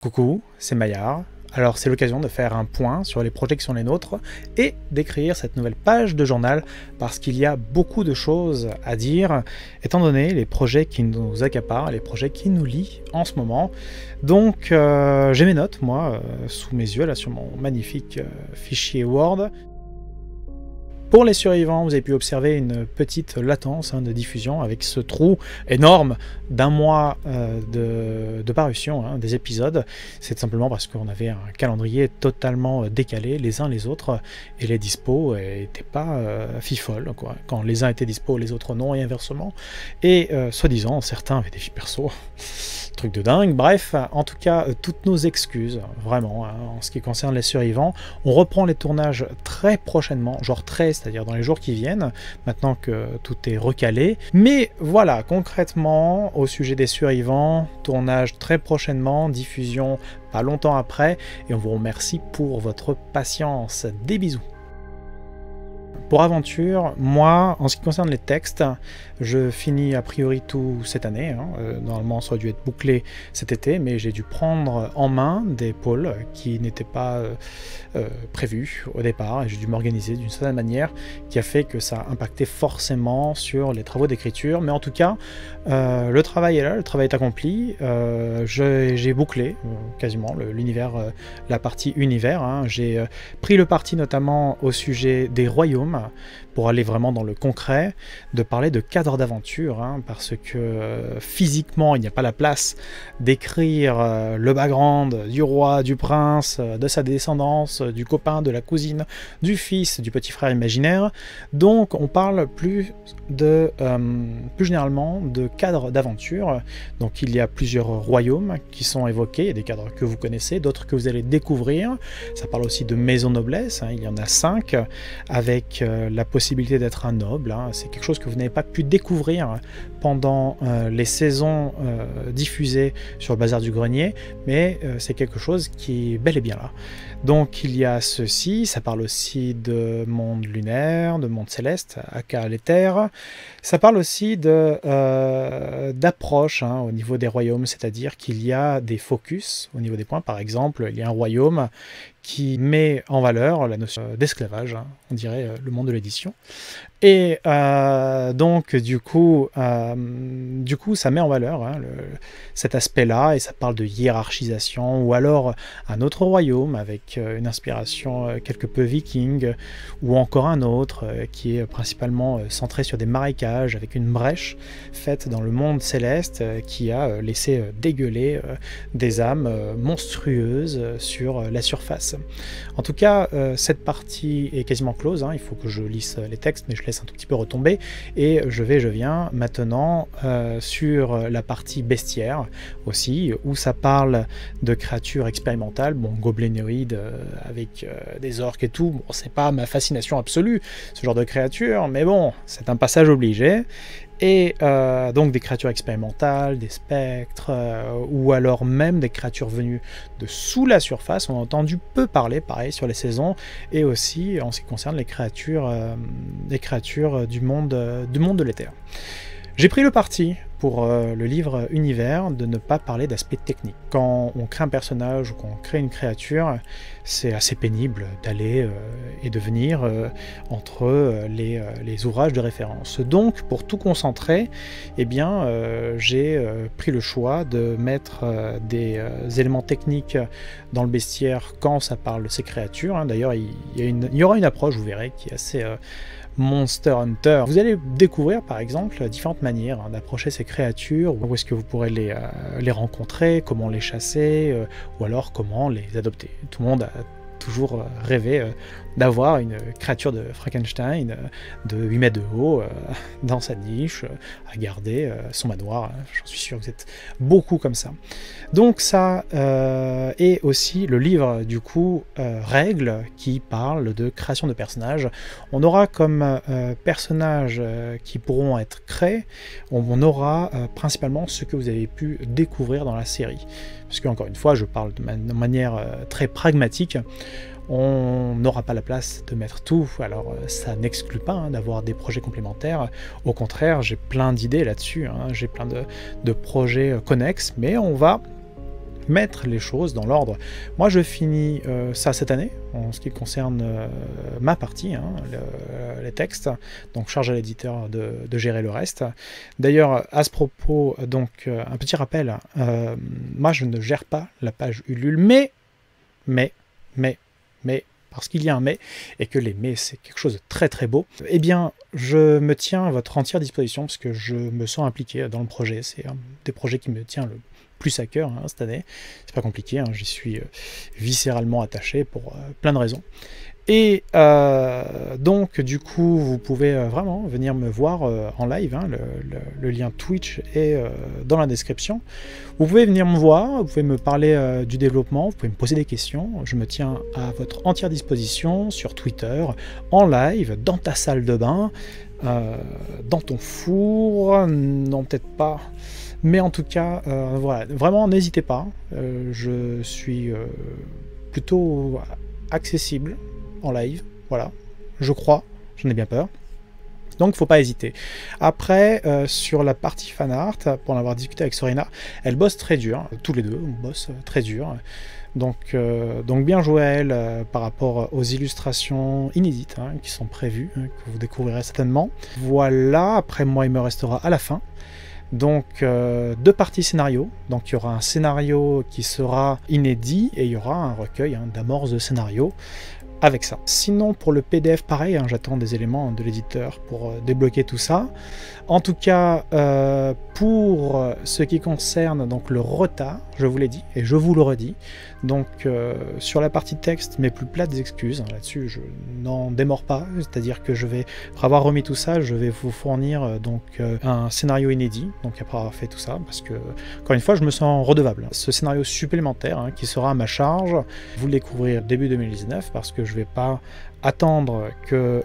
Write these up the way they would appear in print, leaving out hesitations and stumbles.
Coucou, c'est Maillard. Alors c'est l'occasion de faire un point sur les projets qui sont les nôtres et d'écrire cette nouvelle page de journal parce qu'il y a beaucoup de choses à dire étant donné les projets qui nous accaparent, les projets qui nous lient en ce moment. Donc j'ai mes notes moi sous mes yeux là sur mon magnifique fichier Word. Pour les survivants, vous avez pu observer une petite latence de diffusion avec ce trou énorme d'un mois de parution des épisodes. C'est simplement parce qu'on avait un calendrier totalement décalé les uns les autres et les dispos n'étaient pas fifoles, quoi. Quand les uns étaient dispo, les autres non et inversement. Et soi-disant, certains avaient des vies perso. Truc de dingue. Bref, en tout cas, toutes nos excuses, vraiment, en ce qui concerne les survivants. On reprend les tournages très prochainement, genre c'est-à-dire dans les jours qui viennent, maintenant que tout est recalé. Mais voilà, concrètement, au sujet des survivants, tournage très prochainement, diffusion pas longtemps après, et on vous remercie pour votre patience. Des bisous. Pour Aventure, moi, en ce qui concerne les textes, je finis a priori tout cette année. Normalement, ça aurait dû être bouclé cet été, mais j'ai dû prendre en main des pôles qui n'étaient pas prévus au départ, et j'ai dû m'organiser d'une certaine manière qui a fait que ça a impacté forcément sur les travaux d'écriture. Mais en tout cas, le travail est là, le travail est accompli. J'ai bouclé quasiment l'univers, la partie univers. J'ai pris le parti notamment au sujet des royaumes, pour aller vraiment dans le concret, de parler de cadre d'aventure, parce que physiquement, il n'y a pas la place d'écrire le background du roi, du prince, de sa descendance, du copain, de la cousine, du fils, du petit frère imaginaire. Donc, on parle plus généralement de cadre d'aventure. Donc, il y a plusieurs royaumes qui sont évoqués, il y a des cadres que vous connaissez, d'autres que vous allez découvrir. Ça parle aussi de maisons noblesse, il y en a 5, avec la possibilité d'être un noble. C'est quelque chose que vous n'avez pas pu découvrir pendant les saisons diffusées sur le bazar du grenier, mais c'est quelque chose qui est bel et bien là. Donc il y a ceci, ça parle aussi de monde lunaire, de monde céleste, aka l'éther. Ça parle aussi d'approche au niveau des royaumes, c'est-à-dire qu'il y a des focus au niveau des points. Par exemple, il y a un royaume qui met en valeur la notion d'esclavage, on dirait le monde de l'édition. Et donc du coup, ça met en valeur cet aspect-là, et ça parle de hiérarchisation, ou alors un autre royaume avec une inspiration quelque peu viking, ou encore un autre qui est principalement centré sur des marécages, avec une brèche faite dans le monde céleste qui a laissé dégueuler des âmes monstrueuses sur la surface. En tout cas, cette partie est quasiment close, il faut que je lise les textes, mais je laisse un tout petit peu retomber, et je viens maintenant sur la partie bestiaire aussi, où ça parle de créatures expérimentales, bon, gobelénoïdes avec des orques et tout, bon, c'est pas ma fascination absolue, ce genre de créatures, mais bon, c'est un passage obligé. Et donc des créatures expérimentales, des spectres, ou alors même des créatures venues de sous la surface. On a entendu peu parler, pareil, sur les saisons, et aussi en ce qui concerne les créatures du monde de l'éther. J'ai pris le parti pour le livre Univers de ne pas parler d'aspect technique. Quand on crée un personnage ou qu'on crée une créature, c'est assez pénible d'aller et de venir entre les ouvrages de référence. Donc, pour tout concentrer, eh bien, j'ai pris le choix de mettre des éléments techniques dans le bestiaire quand ça parle de ces créatures. D'ailleurs, il y aura une approche, vous verrez, qui est assez Monster Hunter. Vous allez découvrir par exemple différentes manières d'approcher ces créatures, où est-ce que vous pourrez les rencontrer, comment les chasser, ou alors comment les adopter. Tout le monde a toujours rêvé d'avoir une créature de Frankenstein de 8 mètres de haut dans sa niche, à garder son manoir. J'en suis sûr que vous êtes beaucoup comme ça. Donc ça, et aussi le livre du coup Règles, qui parle de création de personnages. On aura comme personnages qui pourront être créés, on aura principalement ce que vous avez pu découvrir dans la série. Parce que encore une fois, je parle de manière très pragmatique. On n'aura pas la place de mettre tout, alors ça n'exclut pas d'avoir des projets complémentaires. Au contraire, j'ai plein d'idées là-dessus, j'ai plein de projets connexes, mais on va mettre les choses dans l'ordre. Moi, je finis ça cette année, en ce qui concerne ma partie, hein, les textes, donc charge à l'éditeur de gérer le reste. D'ailleurs, à ce propos, donc un petit rappel, moi je ne gère pas la page Ulule, mais, parce qu'il y a un mais, et que les mais c'est quelque chose de très très beau, eh bien je me tiens à votre entière disposition, parce que je me sens impliqué dans le projet, c'est un des projets qui me tient le plus à cœur hein, cette année, c'est pas compliqué, hein, j'y suis viscéralement attaché pour plein de raisons. Et donc du coup vous pouvez vraiment venir me voir en live, hein, le lien Twitch est dans la description. Vous pouvez venir me voir, vous pouvez me parler du développement, vous pouvez me poser des questions, je me tiens à votre entière disposition sur Twitter, en live, dans ta salle de bain, dans ton four, non peut-être pas, mais en tout cas voilà, vraiment n'hésitez pas, je suis plutôt accessible en live, voilà, je crois, j'en ai bien peur. Donc faut pas hésiter. Après, sur la partie fanart, pour en avoir discuté avec Sorina, elle bosse très dur, tous les deux, on bosse très dur. Donc bien joué à elle par rapport aux illustrations inédites hein, qui sont prévues, hein, que vous découvrirez certainement. Voilà, après moi il me restera à la fin. Donc 2 parties scénario, donc il y aura un scénario qui sera inédit et il y aura un recueil hein, d'amorces de scénario avec ça. Sinon pour le PDF pareil, hein, j'attends des éléments de l'éditeur pour débloquer tout ça. En tout cas pour ce qui concerne donc le retard, je vous l'ai dit et je vous le redis, donc sur la partie texte mes plus plates excuses, hein, là-dessus je n'en démords pas, c'est-à-dire que je vais, après avoir remis tout ça, je vais vous fournir donc un scénario inédit, donc après avoir fait tout ça, parce que encore une fois je me sens redevable. Ce scénario supplémentaire hein, qui sera à ma charge, vous le découvrirez début 2019 parce que je vais pas attendre que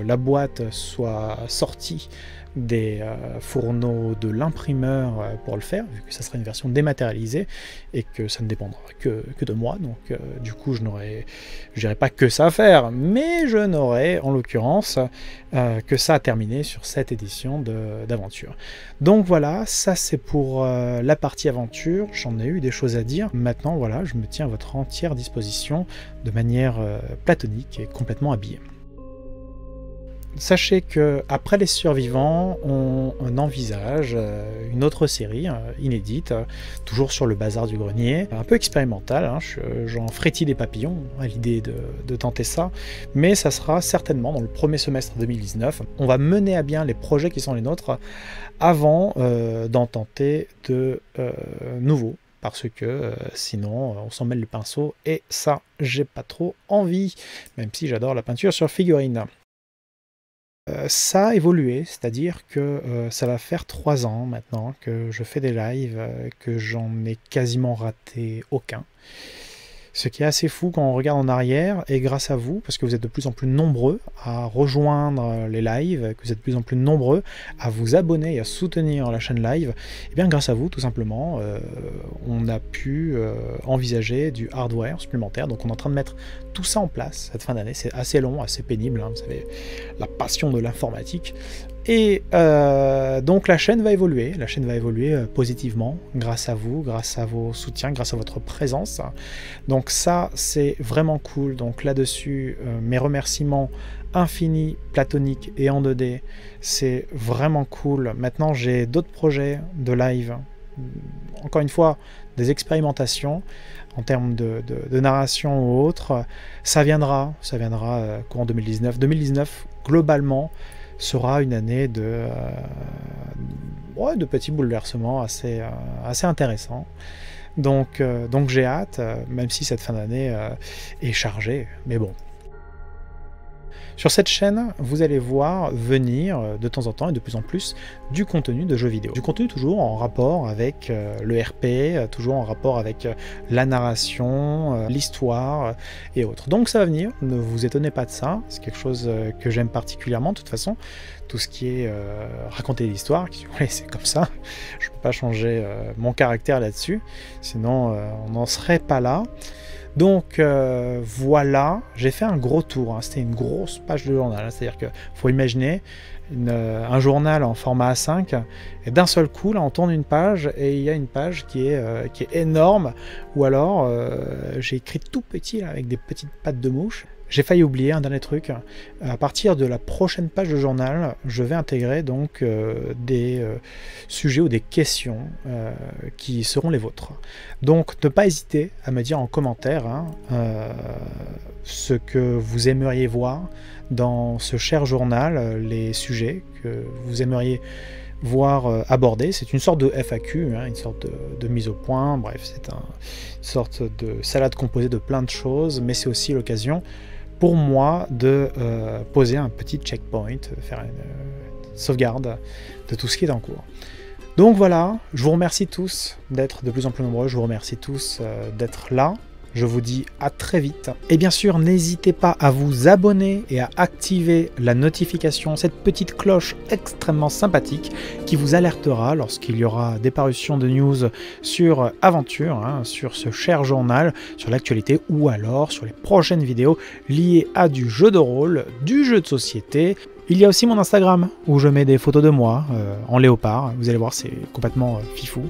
la boîte soit sortie des fourneaux de l'imprimeur pour le faire, vu que ça sera une version dématérialisée et que ça ne dépendra que de moi, donc du coup je dirais pas que ça à faire, mais je n'aurai en l'occurrence que ça à terminer sur cette édition d'aventure. Donc voilà, ça c'est pour la partie aventure, j'en ai eu des choses à dire, maintenant voilà, je me tiens à votre entière disposition de manière platonique et complètement habillée. Sachez que après les survivants, on envisage une autre série inédite, toujours sur le bazar du grenier, un peu expérimental, hein, j'en frétille des papillons à l'idée de tenter ça, mais ça sera certainement dans le premier semestre 2019. On va mener à bien les projets qui sont les nôtres avant d'en tenter de nouveaux. Parce que sinon on s'en mêle le pinceau et ça j'ai pas trop envie, même si j'adore la peinture sur figurine. Ça a évolué, c'est-à-dire que ça va faire 3 ans maintenant que je fais des lives, que j'en ai quasiment raté aucun. Ce qui est assez fou quand on regarde en arrière, et grâce à vous, parce que vous êtes de plus en plus nombreux à rejoindre les lives, que vous êtes de plus en plus nombreux à vous abonner et à soutenir la chaîne live, et bien grâce à vous, tout simplement, on a pu envisager du hardware supplémentaire. Donc on est en train de mettre tout ça en place cette fin d'année. C'est assez long, assez pénible, hein, vous savez, la passion de l'informatique. Et donc la chaîne va évoluer positivement grâce à vous, grâce à vos soutiens, grâce à votre présence. Donc ça c'est vraiment cool. Donc là-dessus, mes remerciements infinis, platoniques et en 2D, c'est vraiment cool. Maintenant j'ai d'autres projets de live, encore une fois des expérimentations en termes de narration ou autre. Ça viendra courant 2019. 2019 globalement sera une année de petits bouleversements assez intéressants. Donc j'ai hâte, même si cette fin d'année est chargée, mais bon. Sur cette chaîne, vous allez voir venir de temps en temps et de plus en plus du contenu de jeux vidéo. Du contenu toujours en rapport avec le RP, toujours en rapport avec la narration, l'histoire et autres. Donc ça va venir, ne vous étonnez pas de ça, c'est quelque chose que j'aime particulièrement de toute façon. Tout ce qui est raconter des histoires, c'est comme ça, je ne peux pas changer mon caractère là-dessus, sinon on n'en serait pas là. Donc voilà, j'ai fait un gros tour, hein. C'était une grosse page de journal, hein. C'est-à-dire qu'il faut imaginer un journal en format A5, et d'un seul coup, là, on tourne une page, et il y a une page qui est énorme, ou alors, j'ai écrit tout petit, là, avec des petites pattes de mouche. J'ai failli oublier un dernier truc. À partir de la prochaine page de journal, je vais intégrer donc des sujets ou des questions qui seront les vôtres. Donc ne pas hésiter à me dire en commentaire ce que vous aimeriez voir dans ce cher journal, les sujets que vous aimeriez voir abordés. C'est une sorte de FAQ, hein, une sorte de mise au point. Bref, c'est une sorte de salade composée de plein de choses, mais c'est aussi l'occasion pour moi de poser un petit checkpoint, faire une sauvegarde de tout ce qui est en cours. Donc voilà, je vous remercie tous d'être de plus en plus nombreux, je vous remercie tous d'être là. Je vous dis à très vite. Et bien sûr, n'hésitez pas à vous abonner et à activer la notification, cette petite cloche extrêmement sympathique qui vous alertera lorsqu'il y aura des parutions de news sur Aventure, hein, sur ce cher journal, sur l'actualité ou alors sur les prochaines vidéos liées à du jeu de rôle, du jeu de société. Il y a aussi mon Instagram où je mets des photos de moi en léopard. Vous allez voir, c'est complètement fifou.